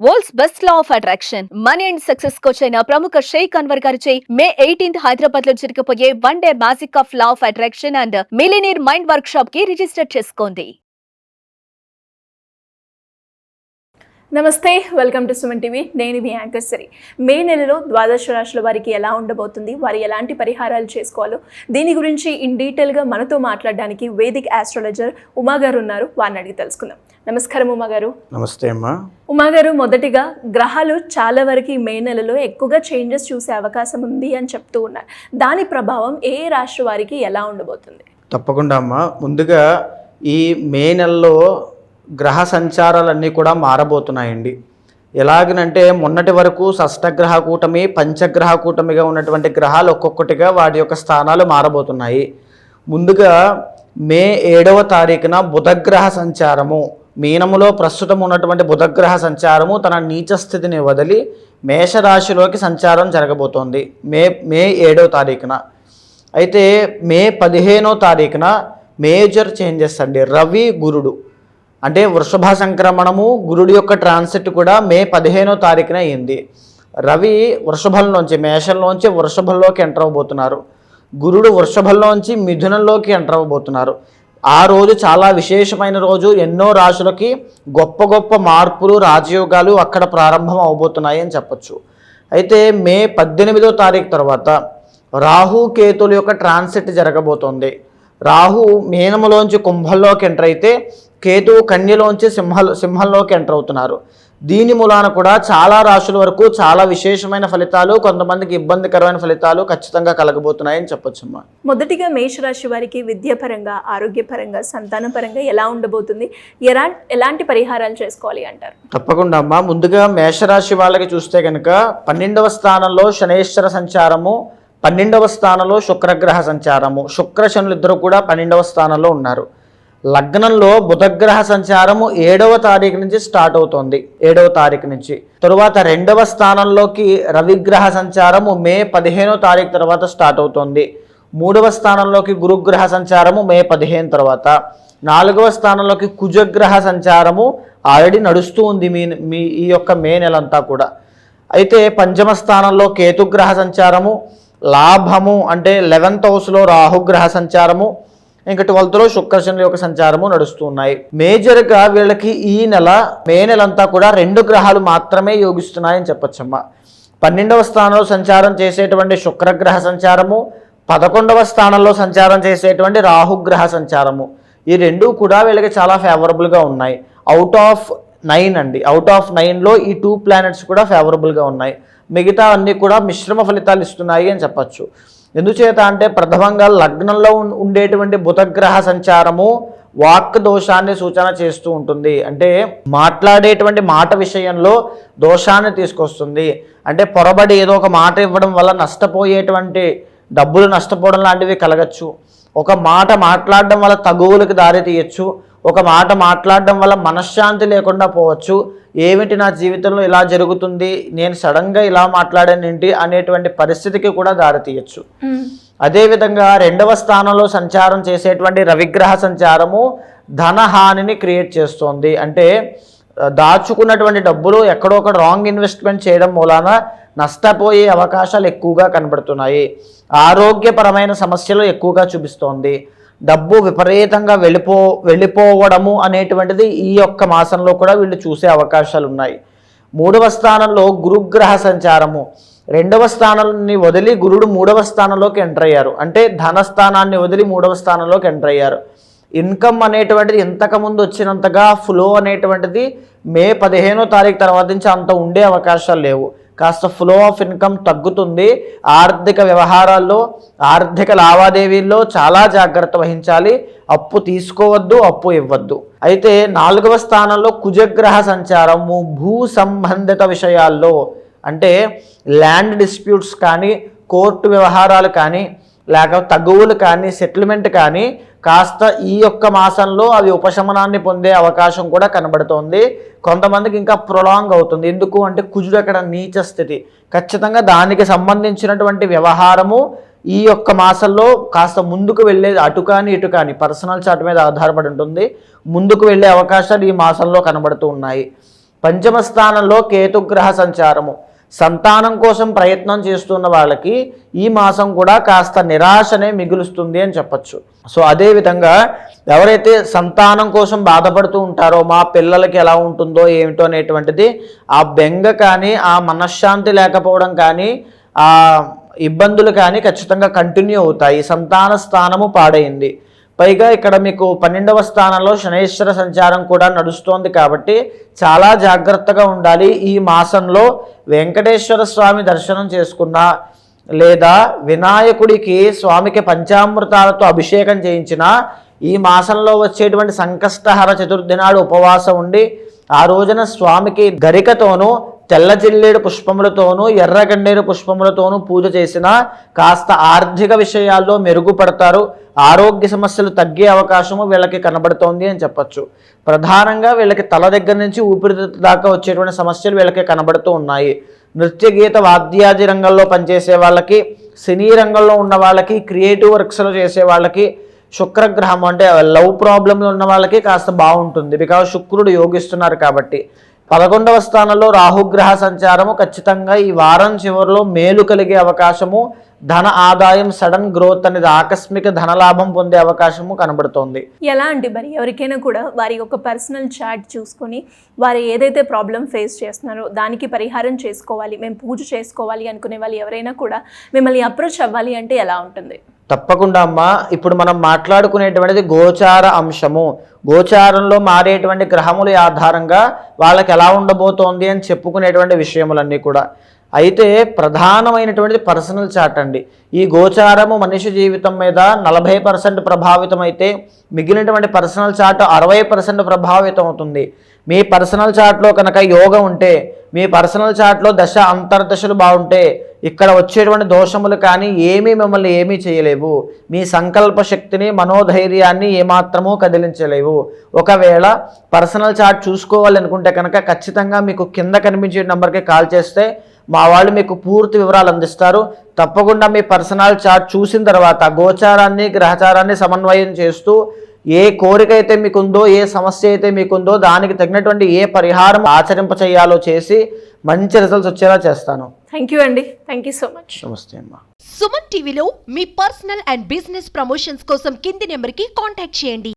World's best law of attraction money and success coach అయిన ప్రముఖ షేక్ అన్వర్ గారిచే మే 18th హైదరాబాద్ లో జరగబోయే one day magic of law of attraction and millionaire mind work shop కి register చేసుకోండి. నమస్తే, వెల్కమ్ టు సుమన్ టీవీ. నేను మీ యాంకర్ సరి. మే నెలలో ద్వాదశ రాశుల వారికి ఎలా ఉండబోతుంది, వారు ఎలాంటి పరిహారాలు చేసుకోవాలో దీని గురించి ఇన్ డీటెయిల్గా మనతో మాట్లాడడానికి వేదిక్ ఆస్ట్రాలజర్ ఉమా గారు ఉన్నారు. వారిని అడిగి తెలుసుకుందాం. నమస్కారం ఉమా గారు. నమస్తే అమ్మా. ఉమా గారు, మొదటిగా గ్రహాలు చాలా వరకు ఈ మే నెలలో ఎక్కువగా చేంజెస్ చూసే అవకాశం ఉంది అని చెప్తూ ఉన్నారు. దాని ప్రభావం ఏ రాశి వారికి ఎలా ఉండబోతుంది? తప్పకుండా అమ్మా. ముందుగా ఈ మే నెలలో గ్రహ సంచారాలన్నీ కూడా మారబోతున్నాయండి. ఎలాగనంటే మొన్నటి వరకు షష్టగ్రహ కూటమి, పంచగ్రహ కూటమిగా ఉన్నటువంటి గ్రహాలు ఒక్కొక్కటిగా వాటి యొక్క స్థానాలు మారబోతున్నాయి. ముందుగా మే 7వ తారీఖున బుధగ్రహ సంచారము, మీనములో ప్రస్తుతం ఉన్నటువంటి బుధగ్రహ సంచారము తన నీచ స్థితిని వదిలి మేషరాశిలోకి సంచారం జరగబోతోంది మే 7వ తారీఖున. అయితే మే 15వ తారీఖున మేజర్ చేంజెస్ అండి. రవి గురుడు అంటే వృషభ సంక్రమణము, గురుడి యొక్క ట్రాన్సిట్ కూడా మే 15వ తారీఖున అయింది. రవి వృషభంలోంచి, మేషంలోంచి వృషభంలోకి ఎంటర్ అవ్వబోతున్నారు. గురుడు వృషభంలోంచి మిథునంలోకి ఎంటర్ అవ్వబోతున్నారు. ఆ రోజు చాలా విశేషమైన రోజు. ఎన్నో రాశులకి గొప్ప గొప్ప మార్పులు, రాజయోగాలు అక్కడ ప్రారంభం అవబోతున్నాయి అని చెప్పచ్చు. అయితే మే 18వ తారీఖు తర్వాత రాహు కేతుల యొక్క ట్రాన్సిట్ జరగబోతోంది. రాహు మీనములోంచి కుంభంలోకి ఎంటర్ అయితే కేతువు కన్యలోంచి సింహంలోకి ఎంటర్ అవుతున్నారు. దీని మూలాన కూడా చాలా రాశుల వరకు చాలా విశేషమైన ఫలితాలు, కొంతమందికి ఇబ్బందికరమైన ఫలితాలు ఖచ్చితంగా కలగబోతున్నాయని చెప్పొచ్చమ్మా. మొదటిగా మేషరాశి వారికి విద్యాపరంగా, ఆరోగ్యపరంగా, సంతానపరంగా ఎలా ఉండబోతుంది, ఎలాంటి పరిహారాలు చేసుకోవాలి అంటారు? తప్పకుండా అమ్మా. ముందుగా మేషరాశి వాళ్ళకి చూస్తే కనుక 12వ స్థానంలో శనేశ్వర సంచారము, 12వ స్థానంలో శుక్రగ్రహ సంచారము. శుక్ర శనులు ఇద్దరు కూడా 12వ స్థానంలో ఉన్నారు. లగ్నంలో బుధగ్రహ సంచారము 7వ తారీఖు నుంచి స్టార్ట్ అవుతోంది. 7వ తారీఖు నుంచి తరువాత 2వ స్థానంలోకి రవిగ్రహ సంచారము మే 15వ తారీఖు తర్వాత స్టార్ట్ అవుతోంది. 3వ స్థానంలోకి గురుగ్రహ సంచారము మే 15 తర్వాత. 4వ స్థానంలోకి కుజగ్రహ సంచారము ఆల్రెడీ నడుస్తూ ఉంది మీ ఈ యొక్క మే నెలంతా కూడా. అయితే 5వ స్థానంలో కేతుగ్రహ సంచారము, లాభము అంటే 11th హౌస్లో రాహుగ్రహ సంచారము, ఇంకా 12th లో శుక్రశనుల యొక్క సంచారము నడుస్తూ ఉన్నాయి. మేజర్గా వీళ్ళకి ఈ మే నెలంతా కూడా 2 గ్రహాలు మాత్రమే యోగిస్తున్నాయని చెప్పొచ్చమ్మా. 12వ స్థానంలో సంచారం చేసేటువంటి శుక్రగ్రహ సంచారము, 11వ స్థానంలో సంచారం చేసేటువంటి రాహుగ్రహ సంచారము, ఈ రెండూ కూడా వీళ్ళకి చాలా ఫేవరబుల్గా ఉన్నాయి. అవుట్ ఆఫ్ 9 అండి. అవుట్ ఆఫ్ 9లో ఈ 2 ప్లానెట్స్ కూడా ఫేవరబుల్గా ఉన్నాయి. మిగతా అన్నీ కూడా మిశ్రమ ఫలితాలు ఇస్తున్నాయి అని చెప్పచ్చు. ఎందుచేత అంటే ప్రథమంగా లగ్నంలో ఉండేటువంటి బుధగ్రహ సంచారము వాక్ దోషాన్ని సూచన చేస్తూ ఉంటుంది. అంటే మాట్లాడేటువంటి మాట విషయంలో దోషాన్ని తీసుకొస్తుంది. అంటే పొరబడి ఏదో ఒక మాట ఇవ్వడం వల్ల నష్టపోయేటువంటి డబ్బులు నష్టపోవడం లాంటివి కలగచ్చు. ఒక మాట మాట్లాడడం వల్ల తగువులకు దారి తీయచ్చు. ఒక మాట మాట్లాడడం వల్ల మనశ్శాంతి లేకుండా పోవచ్చు. ఏమిటి నా జీవితంలో ఇలా జరుగుతుంది, నేను సడన్గా ఇలా మాట్లాడానేంటి అనేటువంటి పరిస్థితికి కూడా దారి తీయచ్చు. అదేవిధంగా 2వ స్థానంలో సంచారం చేసేటువంటి రవిగ్రహ సంచారము ధనహానిని క్రియేట్ చేస్తోంది. అంటే దాచుకున్నటువంటి డబ్బులు ఎక్కడో ఒక రాంగ్ ఇన్వెస్ట్మెంట్ చేయడం మూలాన నష్టపోయే అవకాశాలు ఎక్కువగా కనబడుతున్నాయి. ఆరోగ్యపరమైన సమస్యలు ఎక్కువగా చూపిస్తోంది. డబ్బు విపరీతంగా వెళ్ళిపోవడము అనేటువంటిది ఈ యొక్క మాసంలో కూడా వీళ్ళు చూసే అవకాశాలు ఉన్నాయి. 3వ స్థానంలో గురుగ్రహ సంచారము, 2వ స్థానాన్ని వదిలి గురుడు 3వ స్థానంలోకి ఎంటర్ అయ్యారు. అంటే ధనస్థానాన్ని వదిలి 3వ స్థానంలోకి ఎంటర్ అయ్యారు. ఇన్కమ్ అనేటువంటిది ఇంతకుముందు వచ్చినంతగా ఫ్లో అనేటువంటిది మే 15వ తారీఖు తర్వాత నుంచి అంత ఉండే అవకాశాలు లేవు. కాస్త ఫ్లో ఆఫ్ ఇన్కమ్ తగ్గుతుంది. ఆర్థిక వ్యవహారాల్లో, ఆర్థిక లావాదేవీల్లో చాలా జాగ్రత్త వహించాలి. అప్పు తీసుకోవద్దు, అప్పు ఇవ్వద్దు. అయితే 4వ స్థానంలో కుజగ్రహ సంచారము భూ సంబంధిత విషయాల్లో, అంటే ల్యాండ్ డిస్ప్యూట్స్ కానీ, కోర్టు వ్యవహారాలు కానీ, లేక తగువులు కానీ, సెటిల్మెంట్ కానీ కాస్త ఈ యొక్క మాసంలో అవి ఉపశమనాన్ని పొందే అవకాశం కూడా కనబడుతోంది. కొంతమందికి ఇంకా ప్రొలాంగ్ అవుతుంది. ఎందుకు అంటే కుజుడు అక్కడ నీచ స్థితి. ఖచ్చితంగా దానికి సంబంధించినటువంటి వ్యవహారము ఈ యొక్క మాసంలో కాస్త ముందుకు వెళ్ళేది, అటు కానీ ఇటు కానీ పర్సనల్ చార్ట్ మీద ఆధారపడి ఉంటుంది. ముందుకు వెళ్ళే అవకాశాలు ఈ మాసంలో కనబడుతూ ఉన్నాయి. పంచమ స్థానంలో కేతుగ్రహ సంచారము. సంతానం కోసం ప్రయత్నం చేస్తున్న వాళ్ళకి ఈ మాసం కూడా కాస్త నిరాశనే మిగులుస్తుంది అని చెప్పచ్చు. సో అదేవిధంగా ఎవరైతే సంతానం కోసం బాధపడుతూ ఉంటారో మా పిల్లలకి ఎలా ఉంటుందో ఏమిటో అనేటువంటిది ఆ బెంగ కానీ ఆ మనశ్శాంతి లేకపోవడం కానీ ఆ ఇబ్బందులు కానీ ఖచ్చితంగా కంటిన్యూ అవుతాయి. సంతాన స్థానము పాడైంది. పైగా ఇక్కడ మీకు 12వ స్థానంలో శనైశ్వర సంచారం కూడా నడుస్తోంది కాబట్టి చాలా జాగ్రత్తగా ఉండాలి. ఈ మాసంలో వెంకటేశ్వర స్వామి దర్శనం చేసుకున్నా లేదా వినాయకుడికి స్వామికి పంచామృతాలతో అభిషేకం చేయించినా ఈ మాసంలో వచ్చేటువంటి సంకష్టహర చతుర్థి నాడు ఉపవాసం ఉండి ఆ రోజున స్వామికి గరికతోనూ తెల్ల జిల్లేడు పుష్పములతోనూ ఎర్రగన్నేరు పుష్పములతోనూ పూజ చేసినా కాస్త ఆర్థిక విషయాల్లో మెరుగుపడతారు. ఆరోగ్య సమస్యలు తగ్గే అవకాశము వీళ్ళకి కనబడుతోంది అని చెప్పచ్చు. ప్రధానంగా వీళ్ళకి తల దగ్గర నుంచి ఊపిరితిత్తు దాకా వచ్చేటువంటి సమస్యలు వీళ్ళకి కనబడుతూ ఉన్నాయి. నృత్య గీత వాద్యాది రంగంలో పనిచేసే వాళ్ళకి, సినీ రంగంలో ఉన్న వాళ్ళకి, క్రియేటివ్ వర్క్స్లో చేసే వాళ్ళకి, శుక్రగ్రహం అంటే లవ్ ప్రాబ్లంలో ఉన్న వాళ్ళకి కాస్త బాగుంటుంది. బికాజ్ శుక్రుడు యోగిస్తున్నారు కాబట్టి. 11వ స్థానంలో రాహుగ్రహ సంచారము ఖచ్చితంగా ఈ వారం చివరిలో మేలు కలిగే అవకాశము, ధన ఆదాయం, సడన్ గ్రోత్ అనేది ఆకస్మిక ధనలాభం పొందే అవకాశము కనబడుతోంది. ఎలా అంటే మరి ఎవరికైనా కూడా వారి యొక్క పర్సనల్ చార్ట్ చూసుకొని వారు ఏదైతే ప్రాబ్లం ఫేస్ చేస్తున్నారో దానికి పరిహారం చేసుకోవాలి, మేము పూజ చేసుకోవాలి అనుకునే వాళ్ళు ఎవరైనా కూడా మిమ్మల్ని అప్రోచ్ అవ్వాలి అంటే ఎలా ఉంటుంది? తప్పకుండా అమ్మా. ఇప్పుడు మనం మాట్లాడుకునేటువంటిది గోచార అంశము. గోచారంలో మారేటువంటి గ్రహముల ఆధారంగా వాళ్ళకి ఎలా ఉండబోతోంది అని చెప్పుకునేటువంటి విషయములన్నీ కూడా. అయితే ప్రధానమైనటువంటిది పర్సనల్ చార్ట్ అండి. ఈ గోచారము మనిషి జీవితం మీద 40% ప్రభావితం అయితే మిగిలినటువంటి పర్సనల్ చార్ట్ 60% ప్రభావితం అవుతుంది. మీ పర్సనల్ చార్ట్లో కనుక యోగం ఉంటే, మీ పర్సనల్ చార్ట్లో దశ అంతర్దశలు బాగుంటే ఇక్కడ వచ్చేటువంటి దోషములు కానీ మిమ్మల్ని ఏమీ చేయలేవు. మీ సంకల్ప శక్తిని, మనోధైర్యాన్ని ఏమాత్రమూ కదిలించలేవు. ఒకవేళ పర్సనల్ చార్ట్ చూసుకోవాలనుకుంటే కనుక ఖచ్చితంగా మీకు కింద కనిపించే నెంబర్కి కాల్ చేస్తే మా వాళ్ళు మీకు పూర్తి వివరాలు అందిస్తారు. తప్పకుండా మీ పర్సనల్ చార్ట్ చూసిన తర్వాత గోచారాన్ని, గ్రహచారాన్ని సమన్వయం చేస్తూ ఏ కోరిక అయితే మీకుందో, ఏ సమస్య అయితే మీకుందో దానికి తగినటువంటి ఏ పరిహారం ఆచరింప చేయాలో చేసి మంచి రిజల్ట్స్ వచ్చేలా చేస్తాను. థ్యాంక్ యూ అండి. Thank you so much. నమస్తే అమ్మా. సుమన్ టీవీలో మీ పర్సనల్ అండ్ బిజినెస్ ప్రమోషన్స్ కోసం కింది నెంబర్కి కాంటాక్ట్ చేయండి.